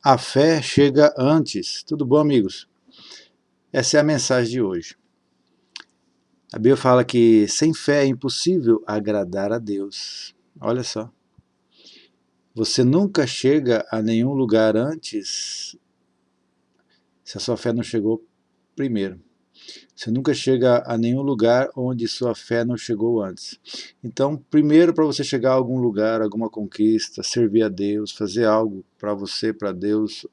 A fé chega antes. Tudo bom, amigos? Essa é a mensagem de hoje. A Bíblia fala que sem fé é impossível agradar a Deus. Olha só. Você nunca chega a nenhum lugar antes se a sua fé não chegou primeiro. Você nunca chega a nenhum lugar onde sua fé não chegou antes. Então, primeiro, para você chegar a algum lugar, alguma conquista, servir a Deus, fazer algo para você, para Deus,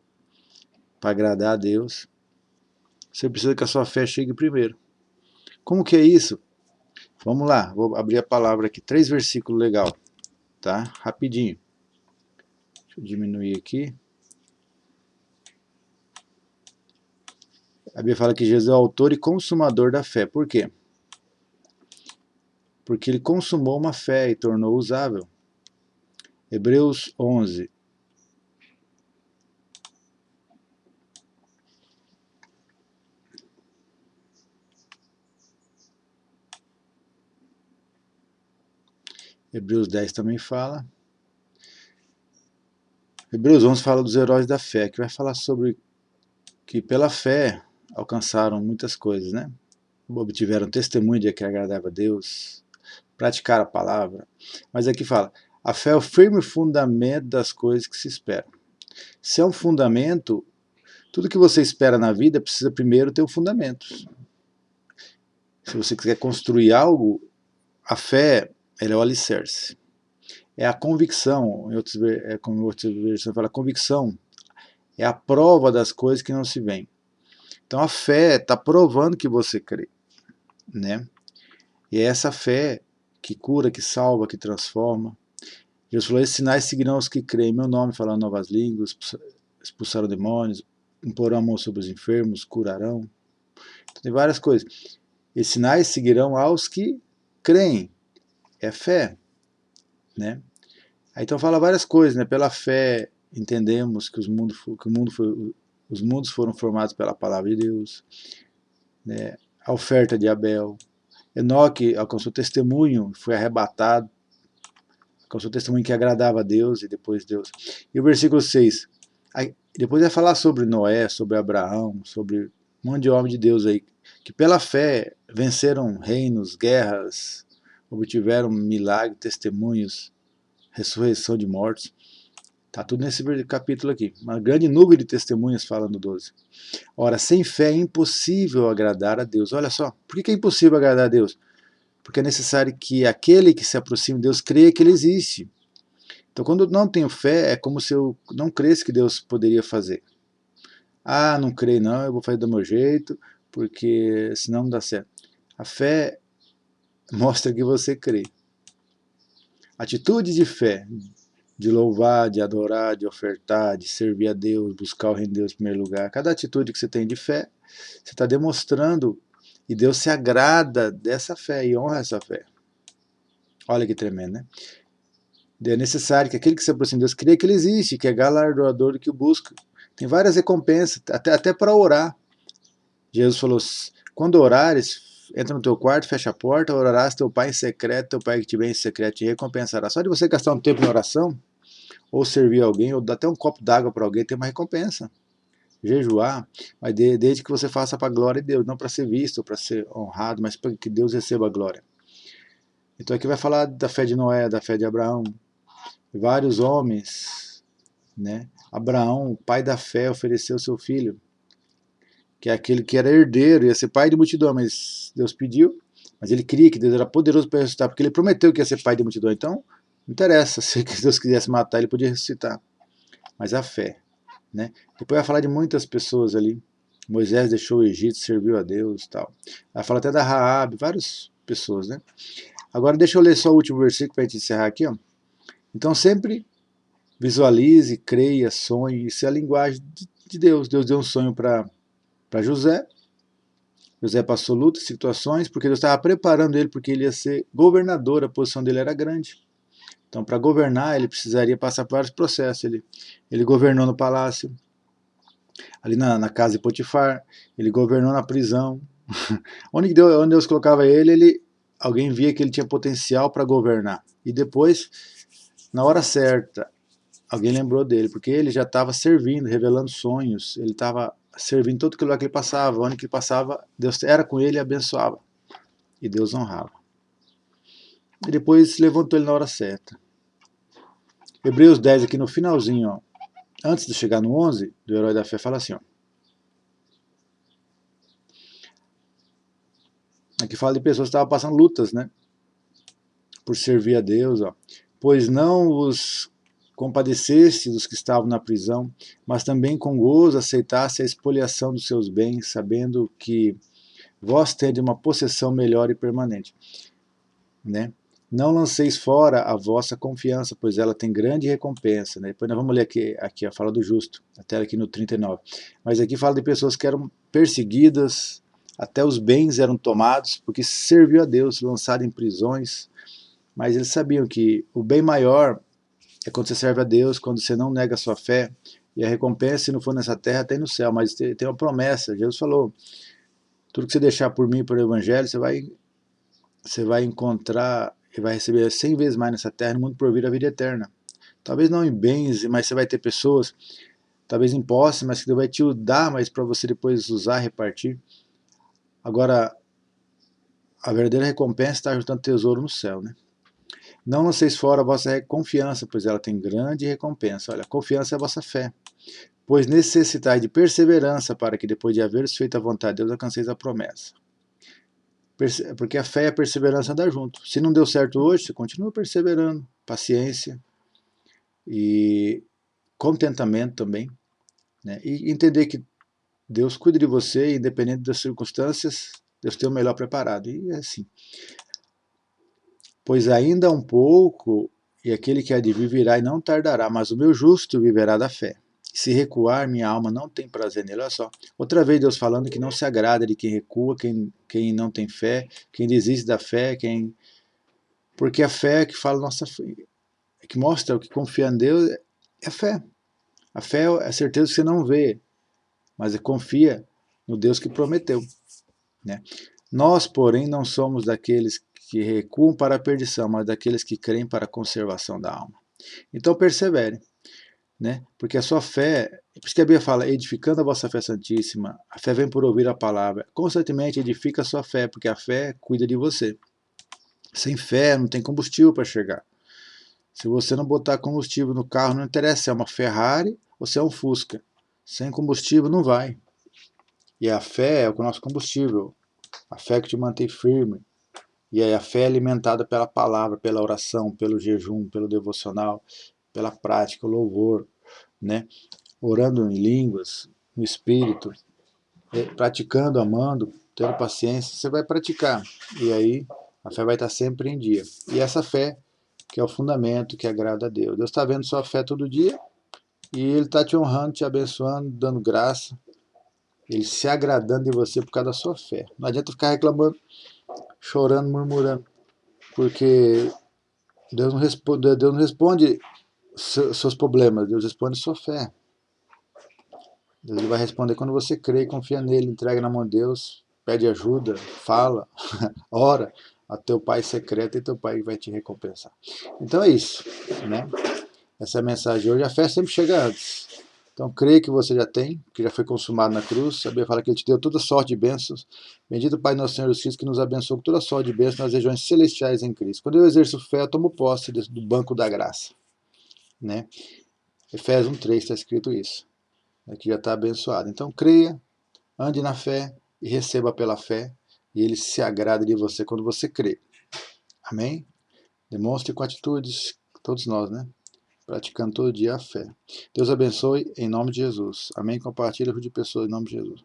para agradar a Deus, você precisa que a sua fé chegue primeiro. Como que é isso? Vamos lá, vou abrir a palavra aqui, 3 versículos legal, tá? Rapidinho. Deixa eu diminuir aqui. A Bíblia fala que Jesus é o autor e consumador da fé. Por quê? Porque ele consumou uma fé e tornou usável. Hebreus 11. Hebreus 10 também fala. Hebreus 11 fala dos heróis da fé, que vai falar sobre que pela fé alcançaram muitas coisas, né? Obtiveram testemunho de que agradava a Deus, praticaram a palavra. Mas aqui fala, a fé é o firme fundamento das coisas que se esperam. Se é um fundamento, tudo que você espera na vida precisa primeiro ter um fundamento. Se você quiser construir algo, a fé ela é o alicerce. É a convicção, como outras versões fala, a convicção é a prova das coisas que não se veem. Então a fé está provando que você crê, né? E é essa fé que cura, que salva, que transforma. Jesus falou, esses sinais seguirão os que creem em meu nome, falarão novas línguas, expulsarão demônios, imporão a mão sobre os enfermos, curarão. Então, tem várias coisas. Esses sinais seguirão aos que creem. É fé, né? Aí, então fala várias coisas, né? Pela fé entendemos que os mundos foram formados pela palavra de Deus, né? A oferta de Abel. Enoque alcançou testemunho, foi arrebatado, alcançou testemunho que agradava a Deus e depois Deus. E o versículo 6, aí, depois vai falar sobre Noé, sobre Abraão, sobre um monte de homem de Deus aí, que pela fé venceram reinos, guerras, obtiveram milagres, testemunhos, ressurreição de mortos. Está tudo nesse capítulo aqui. Uma grande nuvem de testemunhas fala no 12. Ora, sem fé é impossível agradar a Deus. Olha só, por que é impossível agradar a Deus? Porque é necessário que aquele que se aproxime de Deus creia que ele existe. Então, quando eu não tenho fé, é como se eu não cresce que Deus poderia fazer. Ah, não creio não, eu vou fazer do meu jeito, porque senão não dá certo. A fé mostra que você crê. Atitude de fé, de louvar, de adorar, de ofertar, de servir a Deus, buscar o reino de Deus em primeiro lugar. Cada atitude que você tem de fé, você está demonstrando e Deus se agrada dessa fé e honra essa fé. Olha que tremendo, né? É necessário que aquele que se aproxime de Deus creia que ele existe, que é galardoador do que o busca. Tem várias recompensas, até para orar. Jesus falou, quando orares, entra no teu quarto, fecha a porta, orarás teu pai em secreto, teu pai que te vê em secreto te recompensará. Só de você gastar um tempo em oração, ou servir alguém, ou dar até um copo d'água para alguém, tem uma recompensa. Jejuar, mas desde que você faça para a glória de Deus, não para ser visto, para ser honrado, mas para que Deus receba a glória. Então aqui vai falar da fé de Noé, da fé de Abraão, vários homens, né? Abraão, o pai da fé, ofereceu seu filho, que é aquele que era herdeiro, ia ser pai de multidão, mas Deus pediu, mas ele queria que Deus era poderoso para ressuscitar, porque ele prometeu que ia ser pai de multidão, então não interessa, se Deus quisesse matar, ele podia ressuscitar, mas a fé, né? Depois vai falar de muitas pessoas ali, Moisés deixou o Egito, serviu a Deus, tal. Vai falar até da Raabe, várias pessoas, né? Agora deixa eu ler só o último versículo para a gente encerrar aqui, ó. Então sempre visualize, creia, sonhe, isso é a linguagem de Deus. Deus deu um sonho para José. José passou lutas, situações, porque Deus estava preparando ele, porque ele ia ser governador, a posição dele era grande. Então, para governar, ele precisaria passar por vários processos. Ele governou no palácio, ali na casa de Potifar, ele governou na prisão. Onde Deus colocava ele, alguém via que ele tinha potencial para governar. E depois, na hora certa, alguém lembrou dele, porque ele já estava servindo, revelando sonhos, ele estava servindo todo aquilo que ele passava, onde que ele passava, Deus era com ele e abençoava, e Deus honrava. E depois levantou ele na hora certa. Hebreus 10 aqui no finalzinho, ó, antes de chegar no 11, do herói da fé, fala assim, ó. Aqui fala de pessoas que estavam passando lutas, né? Por servir a Deus, ó. Pois não os compadeceste dos que estavam na prisão, mas também com gozo aceitasse a expoliação dos seus bens, sabendo que vós tendes uma possessão melhor e permanente. Né? Não lanceis fora a vossa confiança, pois ela tem grande recompensa. Né? Depois nós vamos ler aqui a fala do justo, até aqui no 39. Mas aqui fala de pessoas que eram perseguidas, até os bens eram tomados, porque serviu a Deus, lançado em prisões, mas eles sabiam que o bem maior é quando você serve a Deus, quando você não nega a sua fé, e a recompensa, se não for nessa terra, tem no céu, mas tem uma promessa. Jesus falou, tudo que você deixar por mim, por evangelho, você vai encontrar e vai receber 100 vezes mais nessa terra, no mundo por vir a vida eterna. Talvez não em bens, mas você vai ter pessoas, talvez em posse, mas que Deus vai te dar, mas para você depois usar, repartir. Agora, a verdadeira recompensa está juntando tesouro no céu, né? Não lanceis fora a vossa confiança, pois ela tem grande recompensa. Olha, a confiança é a vossa fé. Pois necessitais de perseverança para que depois de haveres feito a vontade de Deus, alcanceis a promessa. Porque a fé e a perseverança andam junto. Se não deu certo hoje, você continua perseverando. Paciência e contentamento também. Né? E entender que Deus cuida de você, independente das circunstâncias, Deus tem o melhor preparado. E é assim. Pois ainda um pouco, e aquele que há de vir virá e não tardará, mas o meu justo viverá da fé. Se recuar, minha alma não tem prazer nele. Olha só. Outra vez Deus falando que não se agrada de quem recua, quem não tem fé, quem desiste da fé, porque a fé é que fala nossa fé, é que mostra o que confia em Deus é fé. A fé é a certeza que você não vê, mas confia no Deus que prometeu. Né? Nós, porém, não somos daqueles que recuam para a perdição, mas daqueles que creem para a conservação da alma. Então persevere, né? Porque a sua fé, por isso que a Bíblia fala, edificando a vossa fé santíssima, a fé vem por ouvir a palavra, constantemente edifica a sua fé, porque a fé cuida de você. Sem fé não tem combustível para chegar. Se você não botar combustível no carro, não interessa se é uma Ferrari ou se é um Fusca. Sem combustível não vai. E a fé é o nosso combustível. A fé que te mantém firme. E aí a fé é alimentada pela palavra, pela oração, pelo jejum, pelo devocional, pela prática, o louvor, né? Orando em línguas, no espírito, praticando, amando, tendo paciência, você vai praticar. E aí a fé vai estar sempre em dia. E essa fé que é o fundamento que agrada a Deus. Deus está vendo sua fé todo dia e Ele está te honrando, te abençoando, dando graça. Ele se agradando de você por causa da sua fé. Não adianta ficar reclamando, chorando, murmurando, porque Deus não responde seus problemas, Deus responde sua fé. Deus vai responder quando você crê e confia nele, entrega na mão de Deus, pede ajuda, fala, ora a teu Pai secreto e teu Pai vai te recompensar. Então é isso, né? Essa é a mensagem de hoje. A fé sempre chega antes. Então creia que você já tem, que já foi consumado na cruz. A Bíblia fala que Ele te deu toda sorte de bênçãos. Bendito Pai nosso Senhor Jesus Cristo, que nos abençoou com toda sorte de bênçãos nas regiões celestiais em Cristo. Quando eu exerço fé, eu tomo posse do banco da graça. Né? Efésios 1:3 está escrito isso. Aqui já está abençoado. Então creia, ande na fé e receba pela fé. E Ele se agrada de você quando você crê. Amém? Demonstre com atitudes, todos nós, né? Praticando todo dia a fé. Deus abençoe em nome de Jesus. Amém? Compartilha com de pessoas em nome de Jesus.